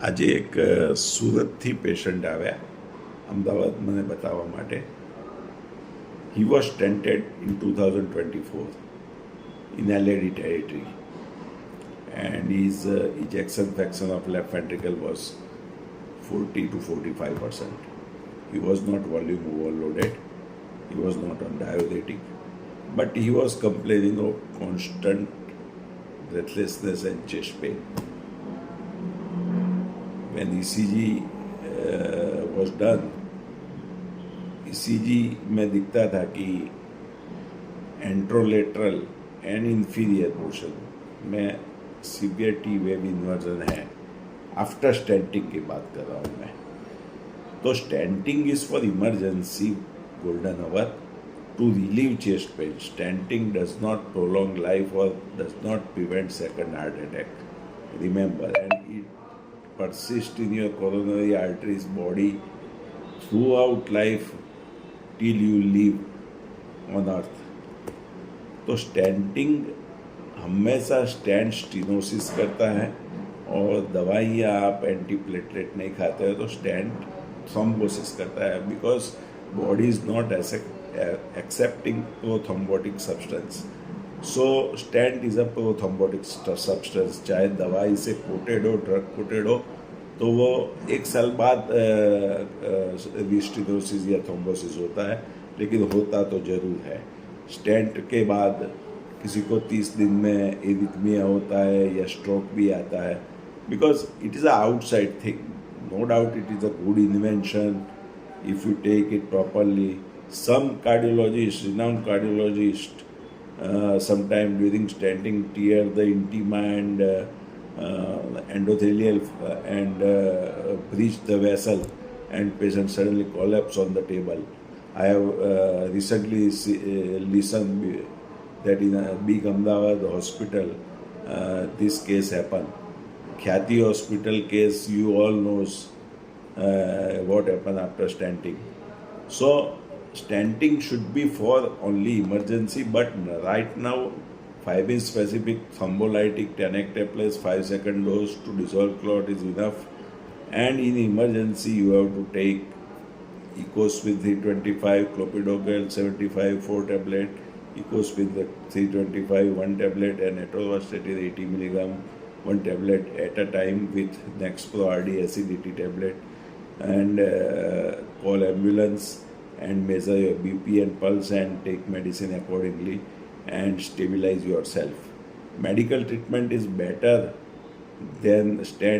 આજે એક સુરતથી પેશન્ટ આવ્યા અમદાવાદ મને બતાવવા માટે. He was stented in 2024 in LAD territory, and his ejection fraction of left ventricle was 40 to 45%. He was not volume overloaded, he was not on diuretic, but he was complaining of constant breathlessness and chest pain. When ECG was done, ECG में दिखता था कि anterolateral and inferior portion में severe T wave inversion है. After stenting की बात कर रहा हूँ मैं. तो stenting is for emergency golden hour to relieve chest pain. Stenting does not prolong life और does not prevent second heart attack. Remember, and it persist in your coronary arteries body throughout life till you leave on earth. तो stenting हमेशा stent stenosis करता है, और दवाइयाँ आप antiplatelet नहीं खाते हो तो स्टेंट थ्रोम्बोसिस करता है, because body is not accepting prothrombotic substance. So stent is a prothrombotic substance. चाहे दवाई से कोटेड हो, ड्रग कोटेड हो, तो वो 1 साल बाद रीस्टिनोसिस या थ्रोम्बोसिस होता है, लेकिन होता तो जरूर है. स्टेंट के बाद किसी को 30 दिन में एरिथमिया होता है या स्ट्रोक भी आता है, because it is a outside thing. No doubt it is a good invention if you take it properly. Some cardiologists, renowned cardiologists, sometime during stenting tear the intima and endothelial and breach the vessel, and patient suddenly collapse on the table. I have recently listened that in a big Ahmedabad hospital this case happened. Khyati hospital case, you all knows what happened after stenting. So stenting should be for only emergency, but right now 5-inch specific thrombolytic 10 hectaplex 5-second dose to dissolve clot is enough. And in emergency you have to take Ecoswin 325, clopidogrel 75 4 tablet, Ecoswin 325 1 tablet, and atorvastatin 80 mg 1 tablet at a time with Nexpro RD acidity tablet, and call ambulance and measure your BP and pulse and take medicine accordingly and stabilize yourself. Medical treatment is better than stent.